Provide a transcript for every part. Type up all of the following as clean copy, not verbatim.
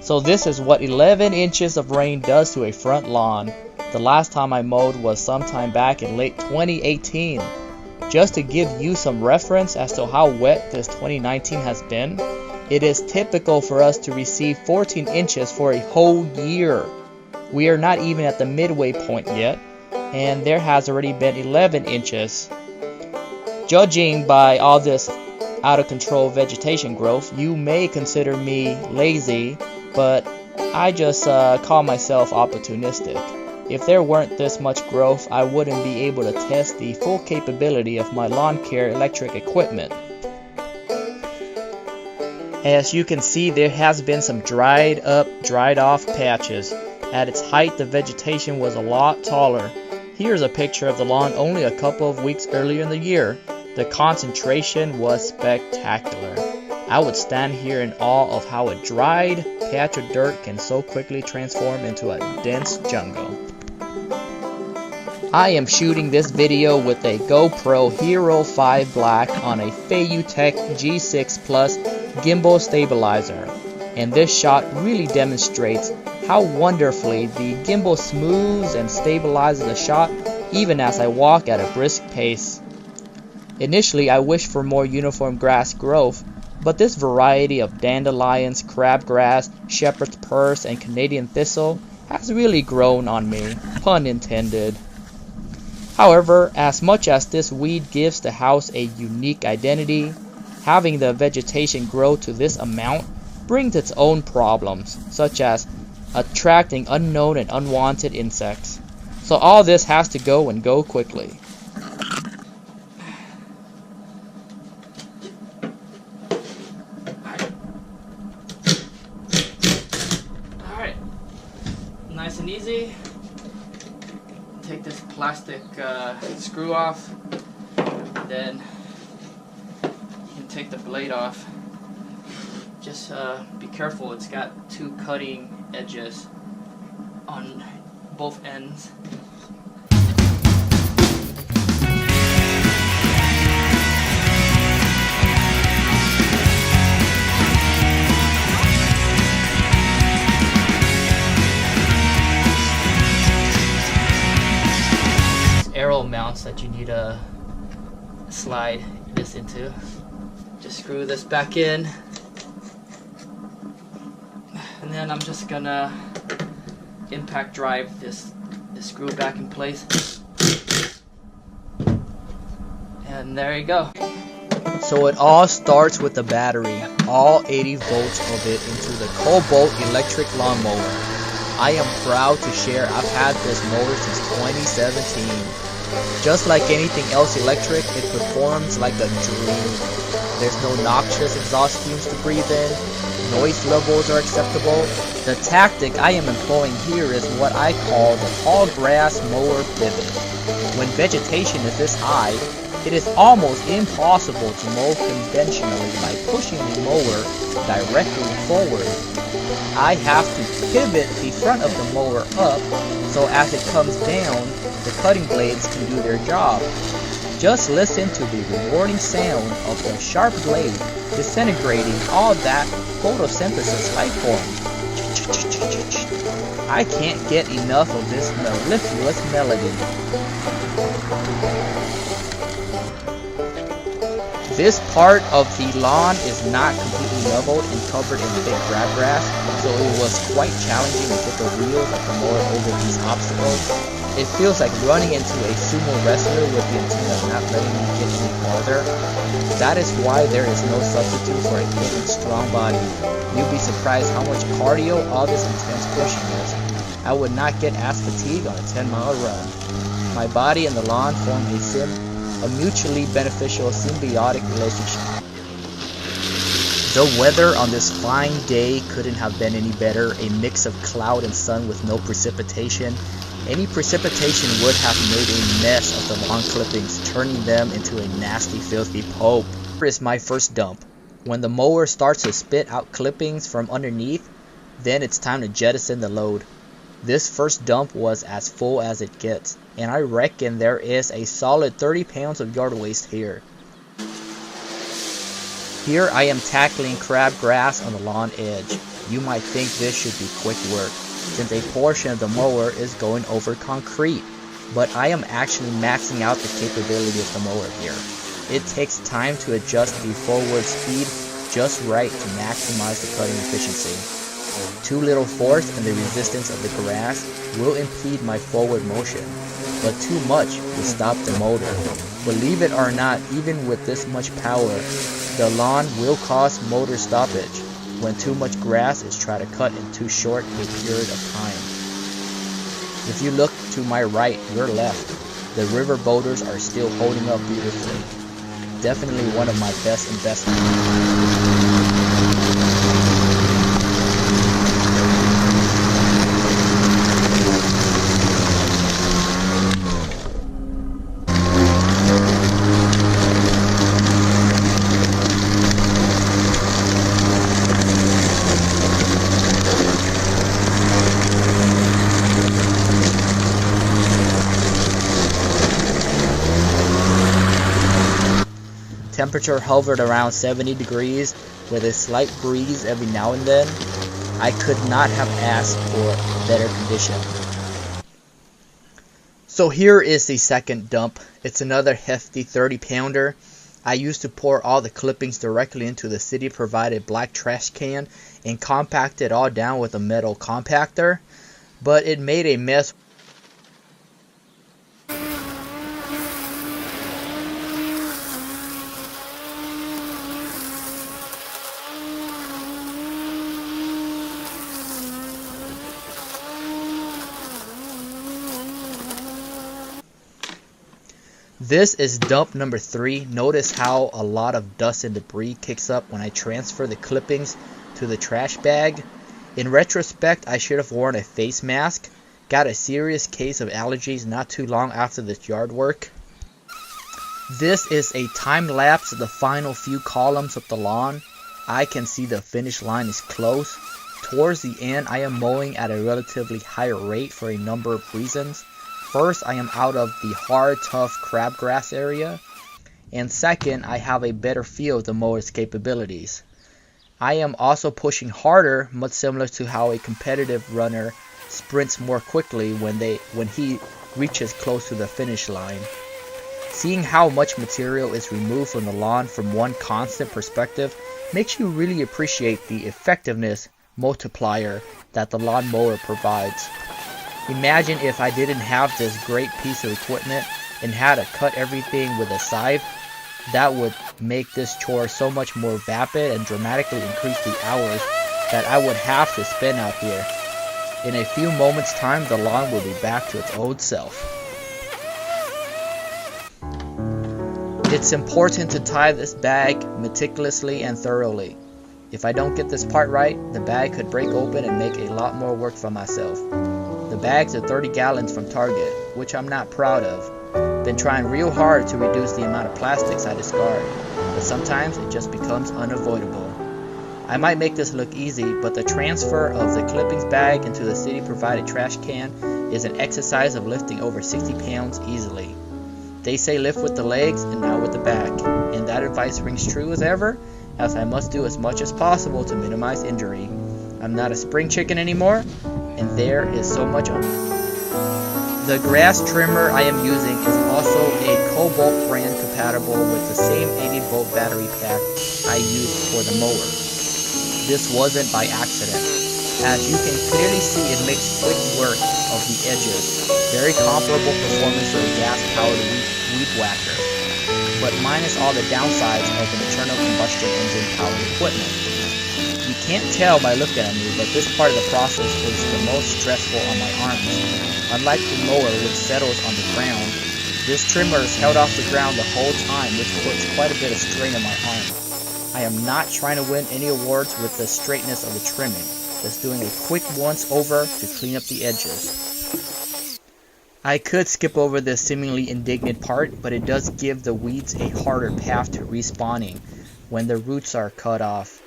So this is what 11 inches of rain does to a front lawn. The last time I mowed was sometime back in late 2018. Just to give you some reference as to how wet this 2019 has been, it is typical for us to receive 14 inches for a whole year. We are not even at the midway point yet, and there has already been 11 inches. Judging by all this out of control vegetation growth, you may consider me lazy, but I just call myself opportunistic. If there weren't this much growth, I wouldn't be able to test the full capability of my lawn care electric equipment. As you can see, there has been some dried off patches. At its height, the vegetation was a lot taller. Here's a picture of the lawn only a couple of weeks earlier in the year. The concentration was spectacular. I would stand here in awe of how a dried patch of dirt can so quickly transform into a dense jungle. I am shooting this video with a GoPro Hero 5 Black on a Feiyutech G6 Plus gimbal stabilizer, and this shot really demonstrates how wonderfully the gimbal smooths and stabilizes the shot even as I walk at a brisk pace. Initially, I wished for more uniform grass growth, but this variety of dandelions, crabgrass, shepherd's purse, and Canadian thistle has really grown on me, pun intended. However, as much as this weed gives the house a unique identity, having the vegetation grow to this amount brings its own problems, such as attracting unknown and unwanted insects. So all this has to go and go quickly. Alright, nice and easy. Take this plastic screw off, then you can take the blade off. Just be careful, it's got two cutting edges on both ends. Arrow mounts that you need to slide this into. Just screw this back in, and then I'm just gonna impact drive this screw back in place, and there you go. So it all starts with the battery, all 80 volts of it into the Cobalt electric lawnmower. I am proud to share I've had this mower since 2017. Just like anything else electric, it performs like a dream. There's no noxious exhaust fumes to breathe in, noise levels are acceptable. The tactic I am employing here is what I call the tall grass mower pivot. When vegetation is this high, it is almost impossible to mow conventionally by pushing the mower directly forward. I have to pivot the front of the mower up, so as it comes down, the cutting blades can do their job. Just listen to the rewarding sound of the sharp blade disintegrating all that photosynthesis life form. I can't get enough of this mellifluous melody. This part of the lawn is not completely leveled and covered in thick crabgrass, so it was quite challenging to get the wheels of the mower over these obstacles. It feels like running into a sumo wrestler with the intent of not letting me get any farther. That is why there is no substitute for a fit and strong body. You'd be surprised how much cardio all this intense pushing is. I would not get ass fatigue on a 10-mile run. My body and the lawn form a mutually beneficial symbiotic relationship. The weather on this fine day couldn't have been any better, a mix of cloud and sun with no precipitation. Any precipitation would have made a mess of the lawn clippings, turning them into a nasty, filthy pulp. Here is my first dump. When the mower starts to spit out clippings from underneath, then it's time to jettison the load. This first dump was as full as it gets, and I reckon there is a solid 30 pounds of yard waste here. Here I am tackling crabgrass on the lawn edge. You might think this should be quick work, since a portion of the mower is going over concrete, but I am actually maxing out the capability of the mower here. It takes time to adjust the forward speed just right to maximize the cutting efficiency. Too little force and the resistance of the grass will impede my forward motion, but too much will stop the motor. Believe it or not, even with this much power, the lawn will cause motor stoppage when too much grass is tried to cut in too short a period of time. If you look to my right, your left, the river boulders are still holding up beautifully. Definitely one of my best investments. Temperature hovered around 70 degrees with a slight breeze every now and then. I could not have asked for better condition. So here is the second dump. It's another hefty 30-pounder. I used to pour all the clippings directly into the city provided black trash can and compact it all down with a metal compactor, but it made a mess. This is dump number 3. Notice how a lot of dust and debris kicks up when I transfer the clippings to the trash bag. In retrospect, I should have worn a face mask. Got a serious case of allergies not too long after this yard work. This is a time lapse of the final few columns of the lawn. I can see the finish line is close. Towards the end, I am mowing at a relatively higher rate for a number of reasons. First, I am out of the hard, tough crabgrass area, and second, I have a better feel of the mower's capabilities. I am also pushing harder, much similar to how a competitive runner sprints more quickly when he reaches close to the finish line. Seeing how much material is removed from the lawn from one constant perspective makes you really appreciate the effectiveness multiplier that the lawnmower provides. Imagine if I didn't have this great piece of equipment and had to cut everything with a scythe. That would make this chore so much more vapid and dramatically increase the hours that I would have to spend out here. In a few moments' time, the lawn will be back to its old self. It's important to tie this bag meticulously and thoroughly. If I don't get this part right, the bag could break open and make a lot more work for myself. The bags are 30 gallons from Target, which I'm not proud of. Been trying real hard to reduce the amount of plastics I discard, but sometimes it just becomes unavoidable. I might make this look easy, but the transfer of the clippings bag into the city provided trash can is an exercise of lifting over 60 pounds easily. They say lift with the legs and not with the back, and that advice rings true as ever, as I must do as much as possible to minimize injury. I'm not a spring chicken anymore, and there is so much on it. The grass trimmer I am using is also a Cobalt brand compatible with the same 80-volt battery pack I used for the mower. This wasn't by accident. As you can clearly see, it makes quick work of the edges. Very comparable performance to a gas-powered weed whacker, but minus all the downsides of an internal combustion engine powered equipment. You can't tell by looking at me, but this part of the process is the most stressful on my arms. Unlike the mower, which settles on the ground, this trimmer is held off the ground the whole time, which puts quite a bit of strain on my arm. I am not trying to win any awards with the straightness of the trimming, just doing a quick once over to clean up the edges. I could skip over this seemingly indignant part, but it does give the weeds a harder path to respawning when the roots are cut off.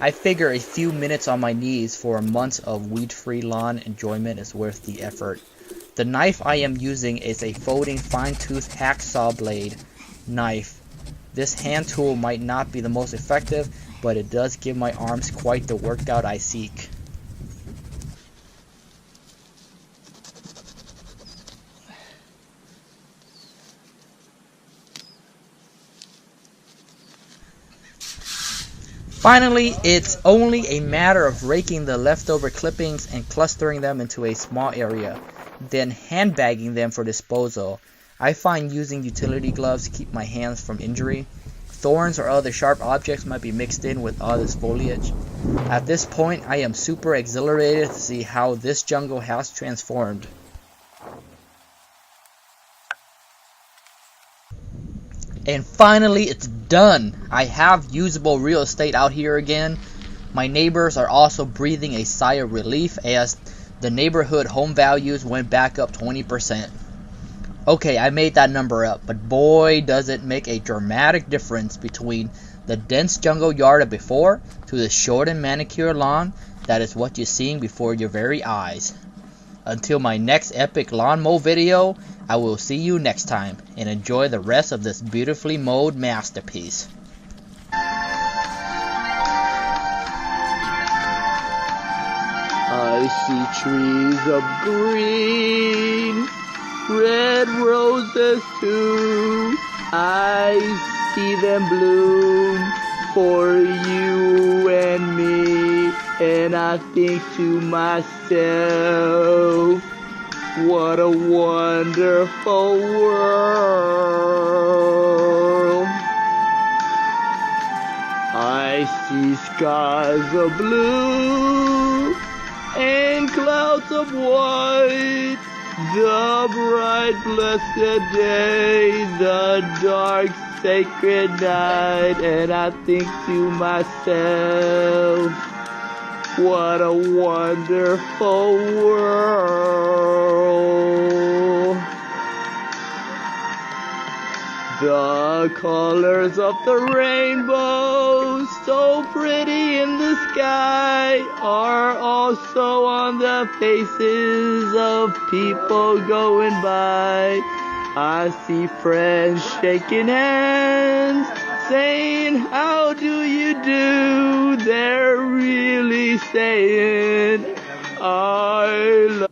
I figure a few minutes on my knees for months of weed-free lawn enjoyment is worth the effort. The knife I am using is a folding fine-tooth hacksaw blade knife. This hand tool might not be the most effective, but it does give my arms quite the workout I seek. Finally, it's only a matter of raking the leftover clippings and clustering them into a small area, then handbagging them for disposal. I find using utility gloves to keep my hands from injury. Thorns or other sharp objects might be mixed in with all this foliage. At this point, I am super exhilarated to see how this jungle has transformed. And finally, it's done! I have usable real estate out here again. My neighbors are also breathing a sigh of relief as the neighborhood home values went back up 20%. Okay, I made that number up, but boy does it make a dramatic difference between the dense jungle yard of before to the short and manicured lawn that is what you're seeing before your very eyes. Until my next epic lawn mow video, I will see you next time, and enjoy the rest of this beautifully mowed masterpiece. I see trees of green, red roses too. I see them bloom for you and me, and I think to myself, what a wonderful world. I see skies of blue and clouds of white, the bright blessed day, the dark sacred night, and I think to myself, what a wonderful world. The colors of the rainbow, so pretty in the sky, are also on the faces of people going by. I see friends shaking hands, saying, how do you do? They're really saying, I love